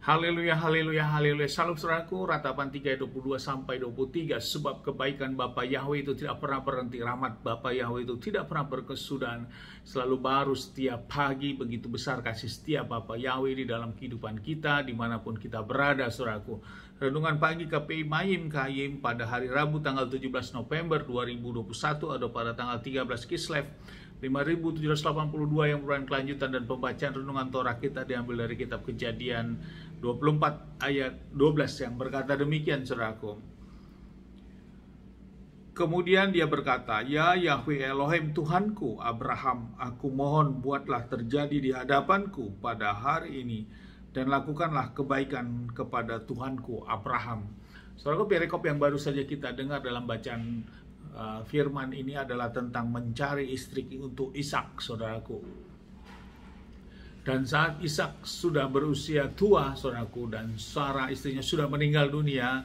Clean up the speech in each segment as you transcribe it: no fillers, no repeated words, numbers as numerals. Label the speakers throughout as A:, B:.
A: Haleluya, haleluya, haleluya. Salam saudaraku, Ratapan 3 ayat 22 sampai 23. Sebab kebaikan Bapa Yahweh itu tidak pernah berhenti, rahmat Bapa Yahweh itu tidak pernah berkesudahan, selalu baru setiap pagi. Begitu besar kasih setia Bapa Yahweh di dalam kehidupan kita, dimanapun kita berada, saudaraku. Renungan pagi KPI Mayim Kayim pada hari Rabu tanggal 17 November 2021 atau pada tanggal 13 Kislev 5782 yang merupakan kelanjutan dan pembacaan renungan Torah kita diambil dari kitab Kejadian 24 ayat 12 yang berkata demikian, saudaraku. Kemudian dia berkata, "Ya Yahweh Elohim Tuhanku Abraham, aku mohon buatlah terjadi di hadapanku pada hari ini dan lakukanlah kebaikan kepada Tuhanku Abraham." Saudaraku, perikop yang baru saja kita dengar dalam bacaan firman ini adalah tentang mencari istri untuk Ishak, saudaraku. Dan saat Ishak sudah berusia tua, saudaraku, dan Sarah istrinya sudah meninggal dunia,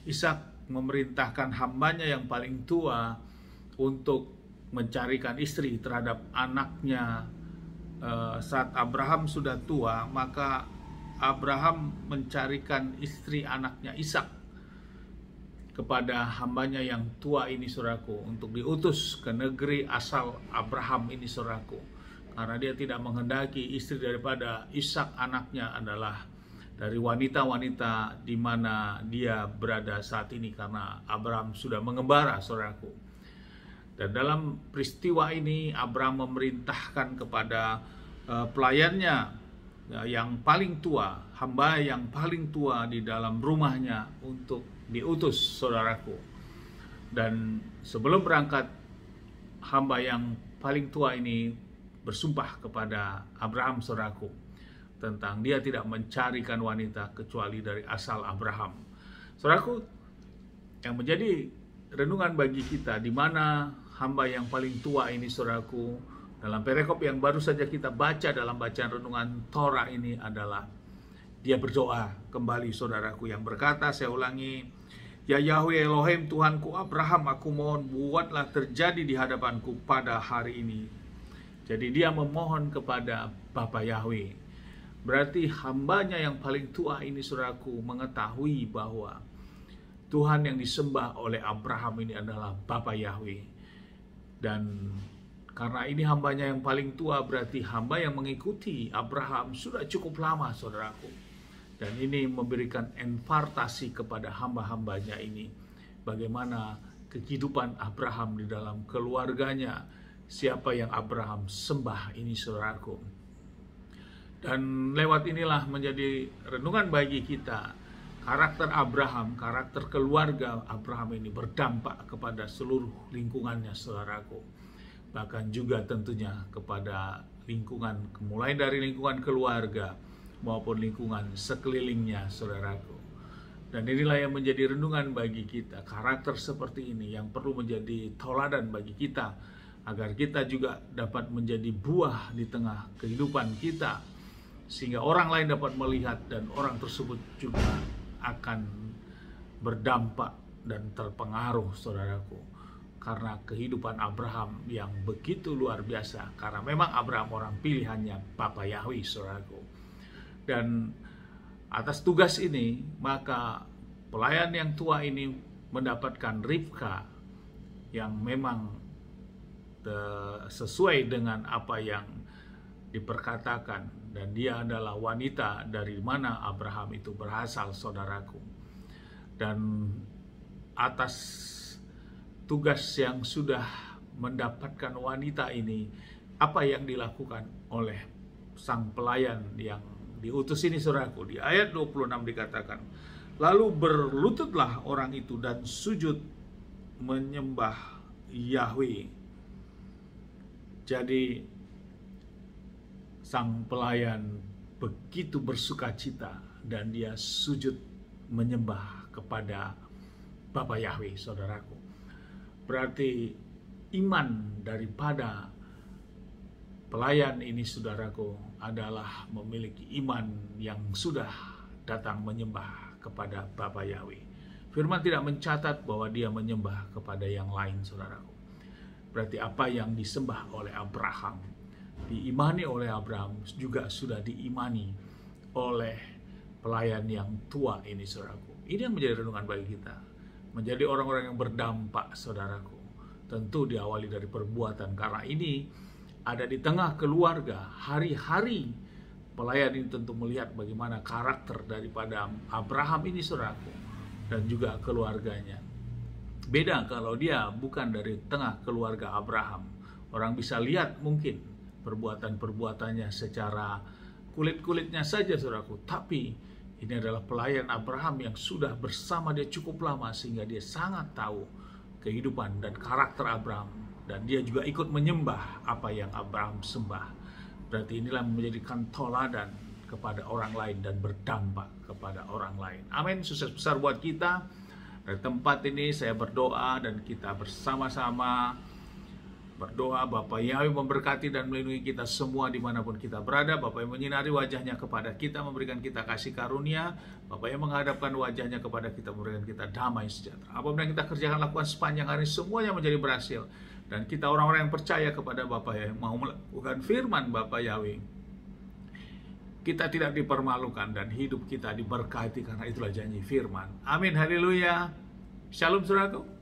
A: Ishak memerintahkan hambanya yang paling tua untuk mencarikan istri terhadap anaknya. Saat Abraham sudah tua, maka Abraham mencarikan istri anaknya Ishak kepada hambanya yang tua ini, saudaraku, untuk diutus ke negeri asal Abraham ini, saudaraku. Karena dia tidak menghendaki istri daripada Ishak anaknya adalah dari wanita-wanita di mana dia berada saat ini, karena Abraham sudah mengembara, saudaraku. Dan dalam peristiwa ini Abraham memerintahkan kepada pelayannya yang paling tua, hamba yang paling tua di dalam rumahnya untuk diutus, saudaraku. Dan sebelum berangkat, hamba yang paling tua ini bersumpah kepada Abraham, saudaraku, tentang dia tidak mencarikan wanita kecuali dari asal Abraham. Saudaraku, yang menjadi renungan bagi kita, di mana hamba yang paling tua ini, saudaraku, dalam perikop yang baru saja kita baca dalam bacaan renungan Torah ini adalah dia berdoa kembali, saudaraku, yang berkata, saya ulangi, "Ya Yahweh Elohim Tuhanku Abraham, aku mohon buatlah terjadi di hadapanku pada hari ini." Jadi dia memohon kepada Bapa Yahweh. Berarti hambanya yang paling tua ini, saudaraku, mengetahui bahwa Tuhan yang disembah oleh Abraham ini adalah Bapa Yahweh. Dan karena ini hambanya yang paling tua, berarti hamba yang mengikuti Abraham sudah cukup lama, saudaraku. Dan ini memberikan infartasi kepada hamba-hambanya ini, bagaimana kehidupan Abraham di dalam keluarganya, siapa yang Abraham sembah ini, saudaraku. Dan lewat inilah menjadi renungan bagi kita, karakter Abraham, karakter keluarga Abraham ini berdampak kepada seluruh lingkungannya, saudaraku. Bahkan juga tentunya kepada lingkungan, mulai dari lingkungan keluarga maupun lingkungan sekelilingnya, saudaraku. Dan inilah yang menjadi renungan bagi kita, karakter seperti ini yang perlu menjadi tauladan bagi kita, agar kita juga dapat menjadi buah di tengah kehidupan kita, sehingga orang lain dapat melihat dan orang tersebut juga akan berdampak dan terpengaruh, saudaraku, karena kehidupan Abraham yang begitu luar biasa. Karena memang Abraham orang pilihannya Bapa Yahweh, saudaraku. Dan atas tugas ini, maka pelayan yang tua ini mendapatkan Ribka yang memang sesuai dengan apa yang diperkatakan, dan dia adalah wanita dari mana Abraham itu berasal, saudaraku. Dan atas tugas yang sudah mendapatkan wanita ini, apa yang dilakukan oleh sang pelayan yang diutus ini, saudaraku? Di ayat 26 dikatakan, "Lalu berlututlah orang itu dan sujud menyembah Yahweh." Jadi sang pelayan begitu bersuka cita dan dia sujud menyembah kepada Bapa Yahweh, saudaraku. Berarti iman daripada pelayan ini, saudaraku, adalah memiliki iman yang sudah datang menyembah kepada Bapa Yahweh. Firman tidak mencatat bahwa dia menyembah kepada yang lain, saudaraku. Berarti apa yang disembah oleh Abraham, diimani oleh Abraham, juga sudah diimani oleh pelayan yang tua ini, saudaraku. Ini yang menjadi renungan bagi kita. Menjadi orang-orang yang berdampak, saudaraku. Tentu diawali dari perbuatan, karena ini ada di tengah keluarga. Hari-hari pelayan ini tentu melihat bagaimana karakter daripada Abraham ini, saudaraku, dan juga keluarganya. Beda kalau dia bukan dari tengah keluarga Abraham. Orang bisa lihat mungkin perbuatan-perbuatannya secara kulit-kulitnya saja, saudaraku. Tapi ini adalah pelayan Abraham yang sudah bersama dia cukup lama, sehingga dia sangat tahu kehidupan dan karakter Abraham. Dan dia juga ikut menyembah apa yang Abraham sembah. Berarti inilah menjadikan toladan kepada orang lain dan berdampak kepada orang lain. Amin. Sukses besar buat kita. Dari tempat ini saya berdoa dan kita bersama-sama berdoa. Bapa Yahweh memberkati dan melindungi kita semua dimanapun kita berada. Bapa yang menyinari wajahnya kepada kita, memberikan kita kasih karunia. Bapa yang menghadapkan wajahnya kepada kita, memberikan kita damai sejahtera. Apapun yang kita kerjakan, lakukan sepanjang hari, semuanya menjadi berhasil. Dan kita orang-orang yang percaya kepada Bapa yang mau melakukan firman Bapa Yahweh, kita tidak dipermalukan dan hidup kita diberkati, karena itulah janji firman. Amin. Haleluya. Shalom, saudaraku.